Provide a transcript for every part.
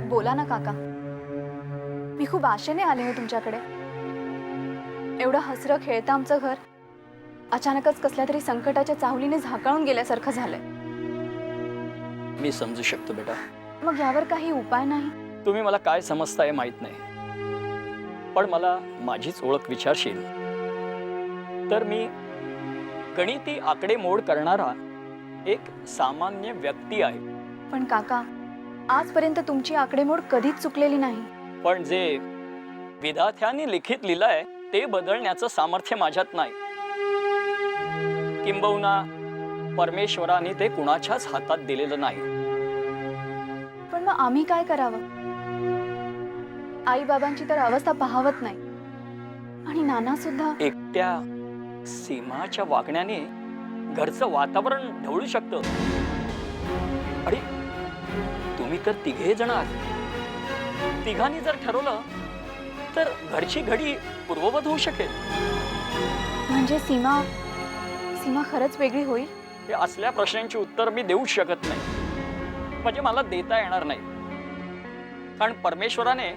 बोला ना काका. मी खूप आशेने आले हो तुमच्याकडे. एवढं हसरं खेळतं आमचं घर अचानकच कसल्या तरी संकटाच्या चाहुलीने झाकळून गेल्यासारखं झालंय. मी समजू शकतो बेटा. मग यावर काही उपाय नाही? तुम्ही मला काय समजताय माहित नाही, पण मला माझीच ओळख विचारशील तर मी गणिती आकडेमोड करणारा एक सामान्य व्यक्ती आहे. पण काका, आजपर्यंत तुमची आकडेमोड कधीच चुकलेली नाही. पण जे विधात्याने लिखित लिहिलंय ते बदलण्याचं सामर्थ्य माझ्यात नाही. किंबहुना परमेश्वराने ते कुणाच्याच हातात दिलेलं नाही. पण मग आम्ही काय करावं? आई बाबांची तर अवस्था पाहावत नाही आणि नाना सुद्धा. एकट्या सीमाच्या वागण्याने घरचं वातावरण ढवळू शकतं. आणि तुम्ही तर तिघे जण आहात. तिघांनी जर ठरवलं तर घरची घडी पूर्ववत होऊ शकेल. म्हणजे सीमा खरंच वेगळी होईल? हे असल्या प्रश्नांची उत्तर मी देऊ शकत नाही. म्हणजे मला देता येणार नाही. कारण परमेश्वराने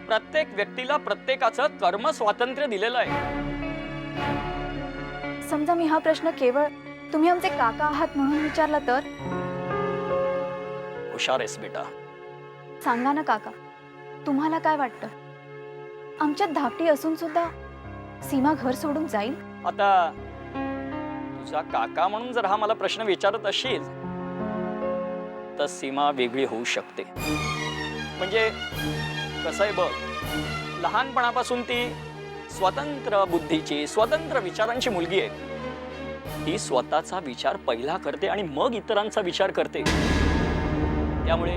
प्रत्येक व्यक्तीला प्रत्येकाचं कर्म स्वातंत्र्य दिलेलं आहे. समजा मी हा प्रश्न केवळ तुम्ही आमचे काका आहात म्हणून विचारला तर? हुशार आहेस बेटा. सांगा ना काका, तुम्हाला काय वाटतं? आमच्यात धाकटी असून सुद्धा सीमा घर सोडून जाईल? आता तुझा काका म्हणून जर हा मला प्रश्न विचारत असशील तर सीमा वेगळी होऊ शकते. म्हणजे कसं आहे बघ, लहानपणापासून ती स्वतंत्र बुद्धीची, स्वतंत्र विचारांची मुलगी आहे. ती स्वतःचा विचार पहिला करते आणि मग इतरांचा विचार करते. त्यामुळे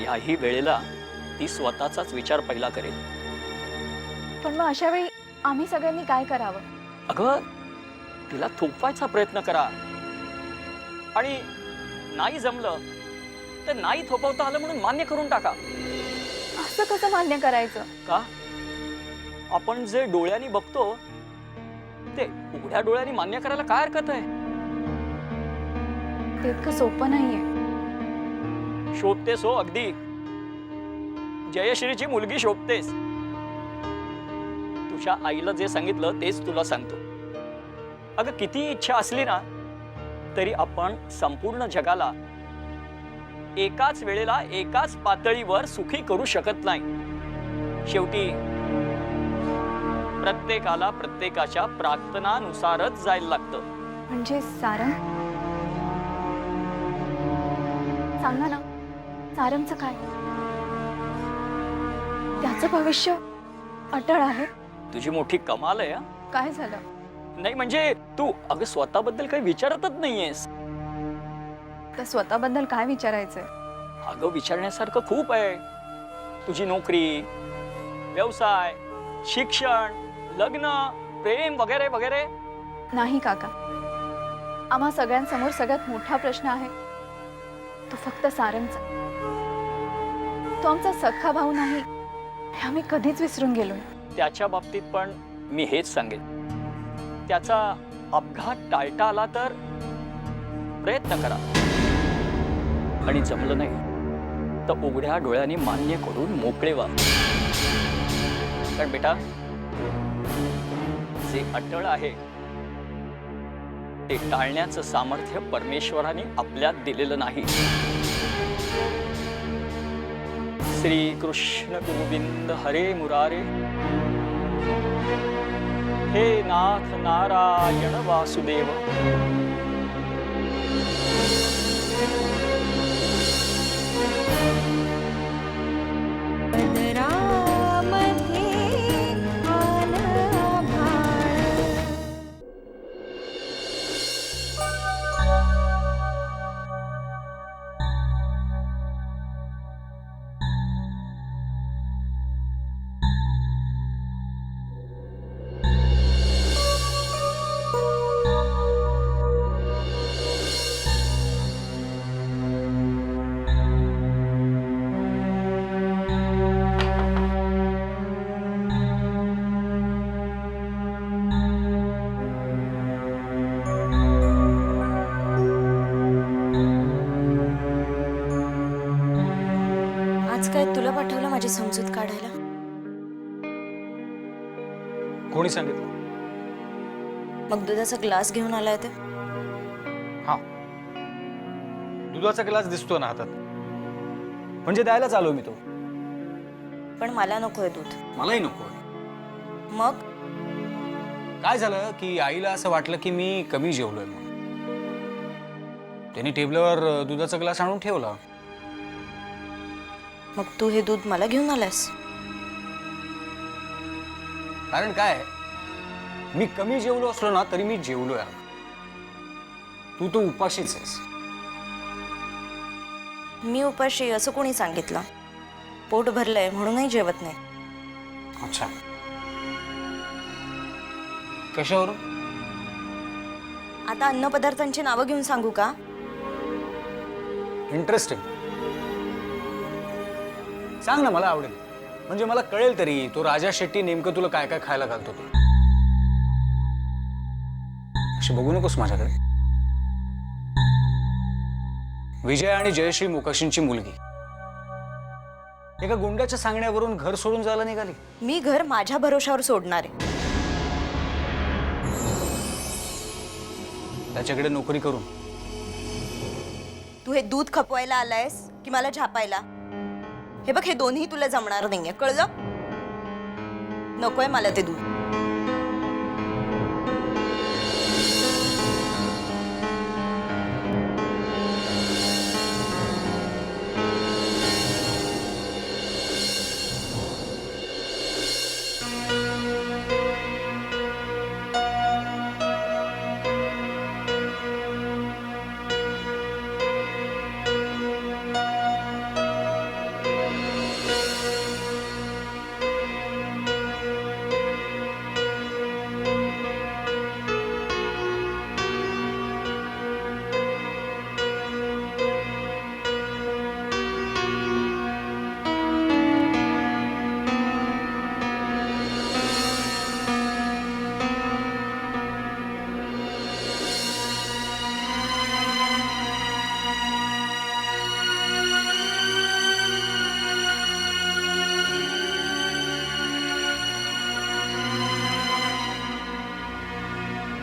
याही वेळेला ती स्वतःचाच विचार पहिला करेल. पण मग अशा वेळी आम्ही सगळ्यांनी काय करावं? अगं, तिला थोपवायचा प्रयत्न करा. आणि नाही जमलं तर नाही थोपवता आलं म्हणून मान्य करून टाका. असं कसं मान्य करायचं? का? आपण जे डोळ्यांनी बघतो ते उघड्या डोळ्यांनी मान्य करायला काय हरकत आहे? ते इतकं सोपं नाहीये. शोभतेस हो अगदी. जयश्रीची मुलगी शोभतेस. तुझ्या आईला जे सांगितलं तेच तुला सांगतो. अगं, किती इच्छा असली ना तरी आपण संपूर्ण जगाला एकाच वेळेला एकाच पातळीवर सुखी करू शकत नाही. शेवटी प्रत्येकाला प्रत्येकाच्या प्रार्थनानुसारच जायला लागतं. म्हणजे सारंग? सांगा ना, सारंगचं काय? त्याचं भविष्य अटळ आहे? तुझी मोठी कमाल आहे. काय झालं? नाही म्हणजे तू अगं स्वतःबद्दल काही विचारतच नाहीयेस. तर स्वतःबद्दल काय विचारायचंय? अगं, विचारण्यासारखं खूप आहे. तुझी नोकरी, व्यवसाय, शिक्षण, लग्न, प्रेम वगैरे वगैरे. नाही काका, आम्हा सगळ्यांसमोर सगळ्यात मोठा प्रश्न आहे तो फक्त सारंगचा. तो आमचा सख्खा भाऊ नाही हे आम्ही कधीच विसरून गेलोय. त्याच्या बाबतीत पण मी हेच सांगेन. त्याचा अपघात टाळता आला तर प्रयत्न करा. आणि जमलं नाही तर उघड्या डोळ्यांनी मान्य करून मोकळे व्हा. कारण बेटा, जे अटळ आहे ते टाळण्याचं सामर्थ्य परमेश्वराने आपल्यात दिलेलं नाही. श्री कृष्ण गोविंद हरे मुरारे, हे नाथ नारायण वासुदेव. आज काय तुला पाठवलं माझी समजूत काढायला? कोणी सांगितलं? मग दुधाचा ग्लास घेऊन आलाय ते? हा, दुधाचा ग्लास दिसतो ना हातात, म्हणजे द्यायलाच आलो मी तो. पण मला नकोय दूध. मलाही नको. मग काय झालं की आईला असं वाटलं की मी कमी जेवलोय म्हणून. त्यांनी टेबलावर दुधाचा ग्लास आणून ठेवला. मग तू हे दूध मला घेऊन आलास? कारण काय, मी कमी जेवलो असलो ना तरी मी जेवलोय. तू तो उपाशीच आहेस. मी उपाशी असं कोणी सांगितलं? पोट भरलंय म्हणूनही जेवत नाही. अच्छा, कशावरून? आता अन्नपदार्थांची नावं घेऊन सांगू का? इंटरेस्टिंग. सांग ना, मला आवडेल. म्हणजे मला कळेल तरी तो राजा शेट्टी नेमकं तुला काय काय खायला घालतो ते. अशी बघू नकोस माझ्याकडे. विजय आणि जयश्री मोकाशींची मुलगी एका गुंडाच्या सांगण्यावरून घर सोडून जायला निघाली. मी घर माझ्या भरोशावर सोडणार आहे. त्याच्याकडे नोकरी करून तू हे दूध खपवायला आलायस की मला झापायला? हे बघ, हे दोन्ही तुला जमणार नाहीये, कळलं? नकोय मला ते दूध.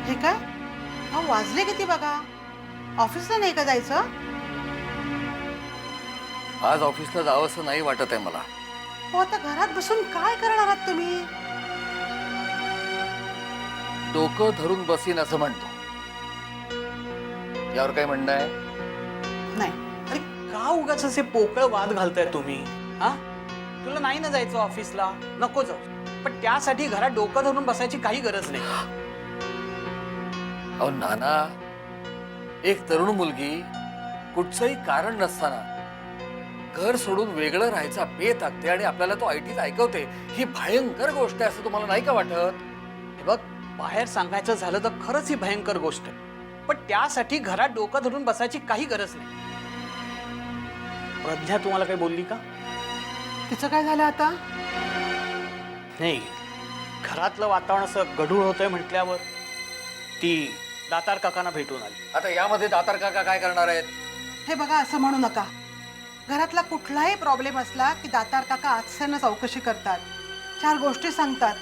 हे काय? हा, वाजले किती बघा. ऑफिसला नाही का जायचं? आज ऑफिसला जावंसं नाही वाटत आहे मला. हो, आता घरात बसून काय करणार आहात तुम्ही? डोकं धरून बसीन असं म्हणतो. यावर काय म्हणणं आहे? नाही. अरे का उगाच असे पोकळ वाद घालताय तुम्ही? हा, तुला नाही ना जायचं ऑफिसला, नको जाऊ. पण त्यासाठी घरात डोकं धरून बसायची काही गरज नाही. अहो नाना, एक तरुण मुलगी कुठचंही कारण नसताना घर सोडून वेगळं राहायचा बेत आखते आणि आपल्याला तो आयटीत ऐकवते. ही भयंकर गोष्ट आहे असं तुम्हाला नाही का वाटत? हे बघ, बाहेर सांगायचं झालं तर खरंच ही भयंकर गोष्ट आहे. पण त्यासाठी घरात डोकं धरून बसायची काही गरज नाही. प्रज्ञा तुम्हाला काही बोलली का? तिचं काय झालं आता? नाही, घरातलं वातावरण असं गढूळ होतंय म्हटल्यावर ती दातार काकांना भेटून आली. आता यामध्ये दातार काका काय करणार आहेत? हे बघा, असं म्हणू नका. घरातला कुठलाही प्रॉब्लेम असला की दातार काका आजच्यानं चौकशी करतात, 4 गोष्टी सांगतात.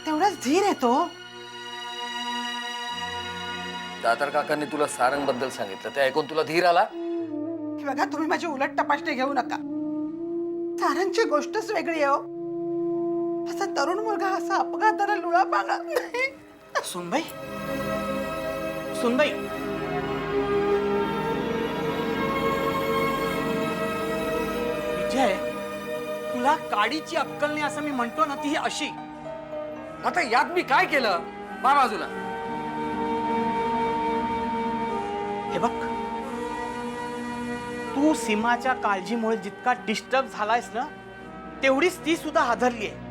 तेवढाच धीर येतो. दातार काकांनी तुला सारंग बद्दल सांगितलं, ते ऐकून तुला धीर आला? हे बघा, तुम्ही माझी उलट तपासणी घेऊ नका. सारांची गोष्टच वेगळी आहे हो. असा तरुण मुलगा असा अपघाताला लुळा पांगणार नाही. सुनबाई, सुनबाई, विजय, तुला काडीची अक्कल नाही असं मी म्हणतो ना, ती ही अशी. आता यात मी काय केलं? बाजूला. हे बघ, तू सीमाच्या काळजीमुळे जितका डिस्टर्ब झालायस ना, तेवढीच ती सुद्धा हादरली आहे.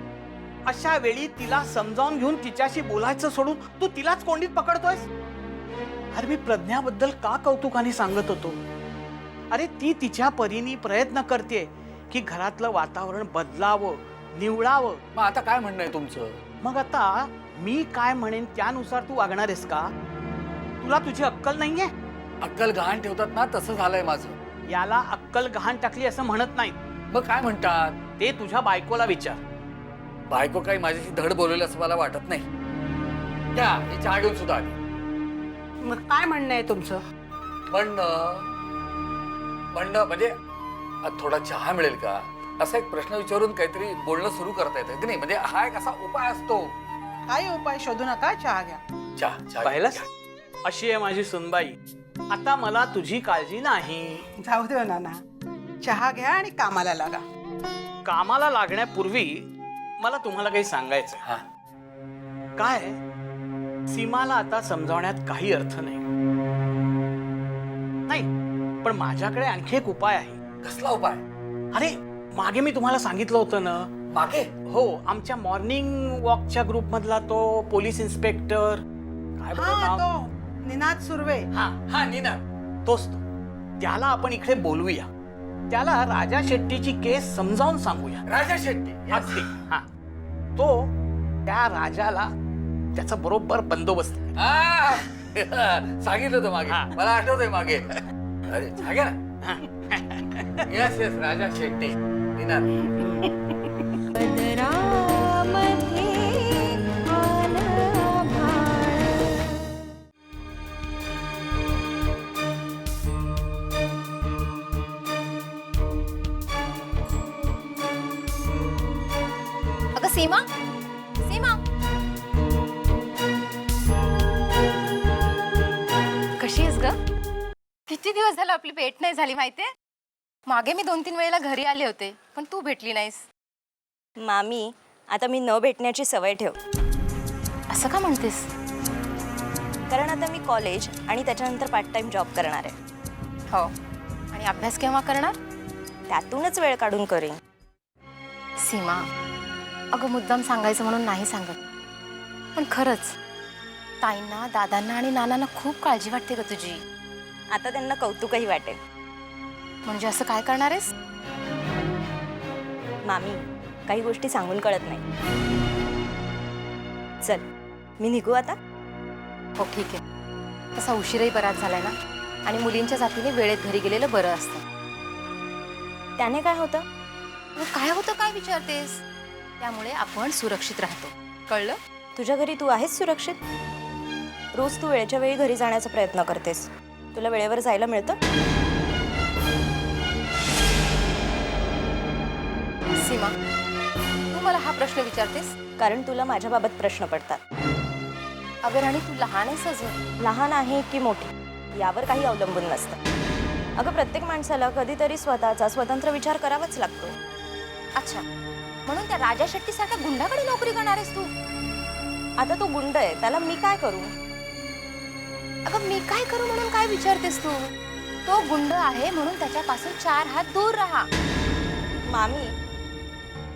अशा वेळी तिला समजावून घेऊन तिच्याशी बोलायचं सोडून तू तिलाच कोंडीत पकडतोयस. अरे मी प्रज्ञाबद्दल का कौतुकाने सांगत होतो. अरे ती तिच्या परीने प्रयत्न करते की घरातलं वातावरण बदलावं, निवळावं. मग आता काय म्हणणं आहे तुमचं? मग आता मी काय म्हणेन त्यानुसार तू वागणार आहेस का? तुला तुझी अक्कल नाहीये? अक्कल गहाण ठेवतात ना, तसं झालंय माझं. याला अक्कल गहाण टाकली असं म्हणत नाहीत. मग काय म्हणतात? ते तुझ्या बायकोला विचार. बायको काही माझ्याशी धड बोलवलं असं मला वाटत नाही. घ्या, ही चहा घेऊन सुद्धा आली. मग काय म्हणणं आहे तुमचं? म्हणणं म्हणजे थोडा चहा मिळेल का असा एक प्रश्न विचारून काहीतरी बोलणं सुरू करता येतं की नाही? म्हणजे हा एक असा उपाय असतो. काही उपाय शोधू नका, चहा घ्या. चहा पाहिलंस? अशी आहे माझी सुनबाई. आता मला तुझी काळजी नाही. जाऊ दे नाना, चहा घ्या आणि कामाला लागा. कामाला लागण्यापूर्वी मला तुम्हाला काही सांगायचं. हा. काय सीमाला आता समजावण्यात काही अर्थ नाही. पण माझ्याकडे आणखी एक उपाय आहे. कसला उपाय? अरे मागे मी तुम्हाला सांगितलं होतं ना. मागे? हो, आमच्या मॉर्निंग वॉकच्या ग्रुप मधला तो पोलीस इन्स्पेक्टर, काय बरं हा, नाव? तो निनाद सुर्वे. हा नीना. तोच तो. त्याला आपण इकडे बोलवूया. त्याला राजा शेट्टीची केस समजावून सांगूया. राजा शेट्टी. अगदी. हा, तो त्या राजाला त्याचा बरोबर बंदोबस्त करेल. सांगितलं होतं मागे. हा. मला आठवतंय मागे. अरे जागे ना. येस येस, राजा शेट्टी. नीना. अगं सीमा, सीमा, कशी आहेस ग? किती दिवस झालं आपली भेट नाही झाली माहितीये. मागे मी 2-3 वेळेला घरी आले होते, पण तू भेटली नाहीस. मामी, आता मी न भेटण्याची सवय ठेव. असं का म्हणतेस? कारण आता मी कॉलेज आणि त्याच्यानंतर पार्ट टाइम जॉब करणार आहे. हो, आणि अभ्यास केव्हा करणार? त्यातूनच वेळ काढून करेन. सीमा, अगं मुद्दाम सांगायचं म्हणून नाही सांगत, पण खरंच ताईंना, दादांना आणि नानांना खूप काळजी वाटते ग तुझी. आता त्यांना कौतुकही वाटेल. म्हणजे असं काय करणार आहेस? मामी, काही गोष्टी सांगून कळत नाही. चल, मी निघू आता. हो ठीक आहे. तसा उशीरही बराच झालाय ना, आणि मुलींच्या जातीने वेळेत घरी गेलेलं बरं असतं. त्याने काय होतं? मग काय होतं काय विचारतेस? त्यामुळे आपण सुरक्षित राहतो, कळलं? तुझ्या घरी तू आहेस सुरक्षित? रोज तू वेळच्या वेळी घरी जाण्याचा प्रयत्न करतेस. तुला वेळेवर जायला मिळतं? सीमा, तू मला हा प्रश्न विचारतेस कारण तुला माझ्याबाबत प्रश्न पडतात. अगं राणी, तू लहान आहेस अजून. लहान आहे की मोठी यावर काही अवलंबून नसतं. अगं, प्रत्येक माणसाला कधीतरी स्वतःचा स्वतंत्र विचार करावाच लागतो. अच्छा, म्हणून त्या राजा शेट्टी सारख्या गुंडाकडे नोकरी करणार आहेस तू? आता तो गुंड आहे, त्याला मी काय करू? अगं मी काय करू म्हणून काय विचारतेस तू? तो गुंड आहे म्हणून त्याच्यापासून 4 हात दूर राहा. मामी,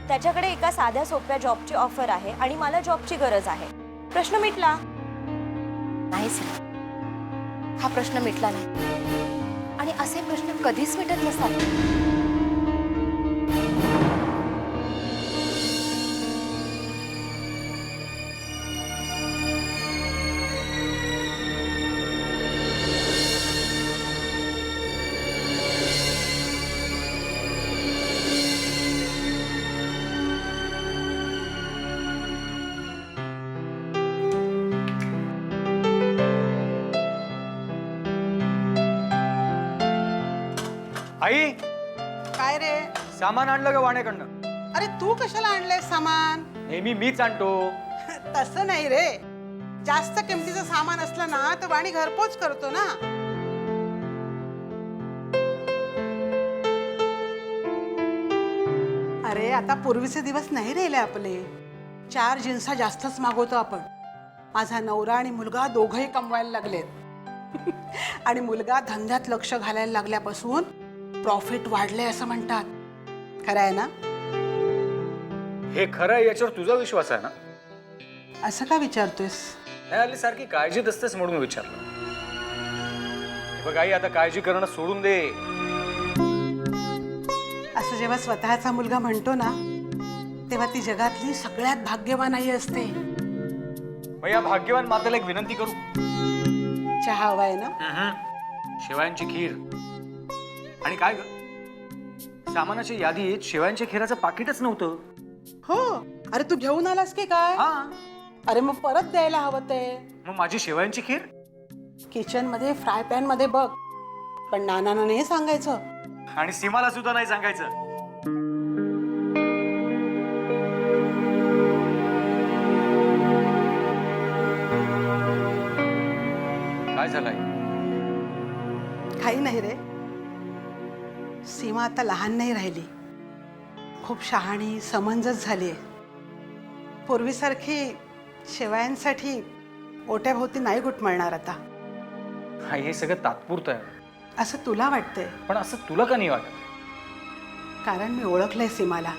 त्याच्याकडे एका साध्या सोप्या जॉबची ऑफर आहे आणि मला जॉबची गरज आहे. प्रश्न मिटला. नाही सीमा, हा प्रश्न मिटला नाही, आणि असे प्रश्न कधीच मिटत नसतात. आई, काय रे? सामान आणलं का वाण्याकडनं? अरे तू कशाला आणलंय सामान? नेहमी मीच आणतो. तसं नाही रे. जास्त किमतीचं सामान असलं ना तर वाणी घरपोच करतो ना. अरे आता पूर्वीचे दिवस नाही राहिले आपले. 4 जिन्सा जास्तच मागवतो आपण. माझा नवरा आणि मुलगा दोघंही कमवायला लागलेत. आणि मुलगा धंद्यात लक्ष घालायला लागल्यापासून प्रॉफिट वाढले असं म्हणतात. खरं आहे ना? हे खरं आहे याच्यावर तुझा विश्वास आहे ना? असं का विचारतोयस? नाही, आली सारखी काळजीत असतेस म्हणून विचारलं. हे बघ आई, आता काळजी करणं सोडून दे. असं जेव्हा स्वतःचा मुलगा म्हणतो ना, तेव्हा ती जगातली सगळ्यात भाग्यवान आई असते. मग या भाग्यवान मातेला एक विनंती करू? चहा हवाय ना? शेवयांची खीर आणि काय ग, सामानाची यादीत शेवयांच्या खिराचं पाकिटच नव्हतं. हो, अरे तू घेऊन आलास की काय? हा, अरे मग परत द्यायला हवं ते. मग माझी शेवयांची खीर. किचन मध्ये फ्राय पॅन मध्ये बघ, पण नानांना नाही सांगायचं. आणि सीमाला सुद्धा नाही सांगायचं. काय झालंय? काही नाही रे. सीमा आता लहान नाही राहिली, खूप शहाणी समंजस झालीये. पूर्वीसारखी शेवयांसाठी ओट्याभोवती नाही घुटमळणार आता. हा, हे सगळं तात्पुरतं आहे. असं तुला वाटतंय, पण असं तुला का नाही वाटत? कारण मी ओळखलंय सीमाला.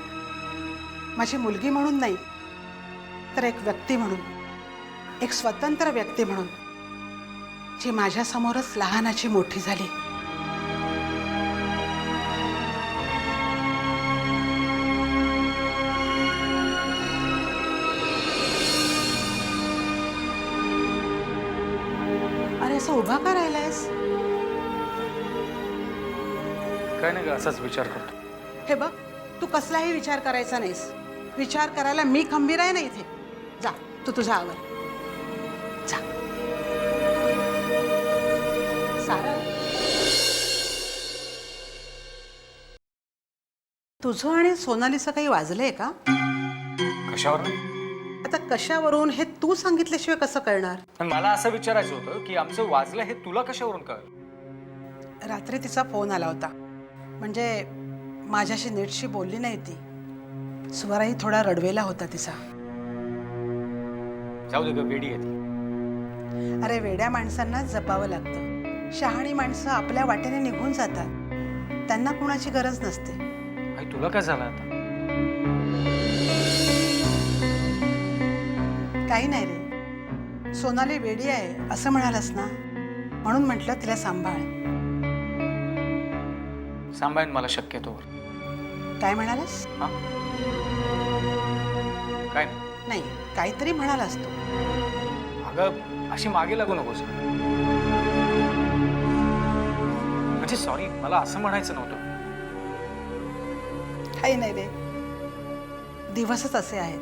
माझी मुलगी म्हणून नाही, तर एक व्यक्ती म्हणून, एक स्वतंत्र व्यक्ती म्हणून, जी माझ्यासमोरच लहानाची मोठी झाली. अरे असं उभा का राहिलायस? काय नाही ग, असाच विचार करतो. हे बघ, तू कसलाही विचार करायचा नाहीस. विचार करायला मी खंबीर आहे ना इथे. जा, तू तुझा आवर. जा. सारा, तुझं आणि सोनालीचं काही वाजलंय का? कशावर? आता कशावरून हे तू सांगितल्याशिवाय कसं कळणार? पण मला असं विचारायचं होतं की आमचं वाजलं हे तुला कशावरून कळलं? रात्री तिचा फोन आला होता. म्हणजे माझ्याशी नीटशी बोलली नाही ती. स्वराही थोडा रडवेला होता तिचा. जाऊ दे ग, वेडी आहे ती. अरे वेड्या माणसांना जपावं लागतं. शहाणी माणसं आपल्या वाटेने निघून जातात. त्यांना कुणाची गरज नसते. आई, तुला काय झालं आता? काही नाही रे. सोनाली वेडी आहे असं म्हणालस ना, म्हणून म्हटलं तिला सांभाळ. सांभाळून मला शक्यतो. काय म्हणालास? हा, काय नाही. नाही, काहीतरी म्हणालास तू. अगं, अशी मागे लागू नकोस. म्हणजे सॉरी, मला असं म्हणायचं नव्हतं. काही नाही रे. दिवसच असे आहेत.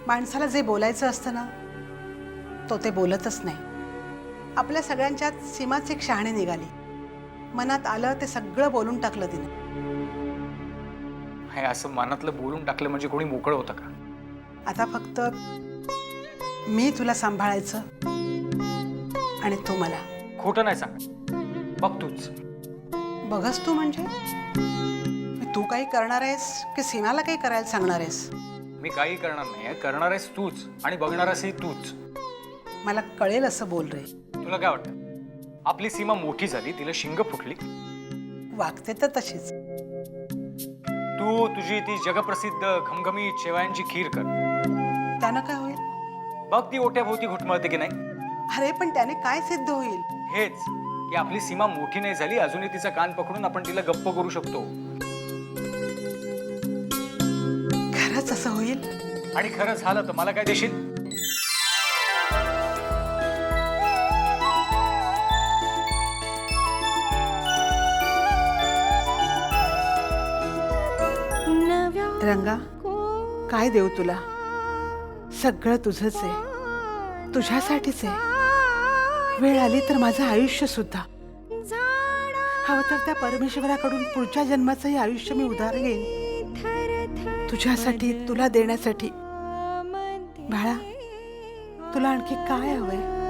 माणसाला जे बोलायचं असतं ना, तो ते बोलतच नाही. आपल्या सगळ्यांच्यात सीमाच एक शहाणी निघाली. मनात आलं ते सगळं बोलून टाकलं तिने. हे असं मनातलं बोलून टाकलं म्हणजे कोणी मोकळं होतं का? आता फक्त मी तुला सांभाळायचं आणि तू मला. खोटं नाही सांग, बघ तूच. बघस तू म्हणजे? तू काही करणार आहेस की सीमाला काही करायला सांगणार आहेस? मी काही करणार नाही, करणार आहेस तूच आणि बघणार आहेस तूच. मला कळेल असं बोल रे. तुला काय वाटतं? आपली सीमा मोठी झाली, तिला शिंग फुटली. वागते तर तशीच. तू तुझी ती जगप्रसिद्ध घमघमीत शेवयांची खीर कर. त्यानं काय होईल? बघ ती ओट्याभोवती घुटमळते की नाही. अरे पण त्याने काय सिद्ध होईल? हेच की आपली सीमा मोठी नाही झाली, अजूनही तिचा कान पकडून आपण तिला गप्प करू शकतो. खरंच असं होईल? आणि खरं झालं तर मला काय देशील? रंगा, काय देऊ तुला? सगळं तुझंच आहे, तुझ्यासाठीच आहे. वेळ आली तर माझं आयुष्य सुद्धा. हवं तर त्या परमेश्वराकडून पुढच्या जन्माचंही आयुष्य मी उधार घेईन तुझ्यासाठी, तुला देण्यासाठी. बाळा, तुला आणखी काय हवंय?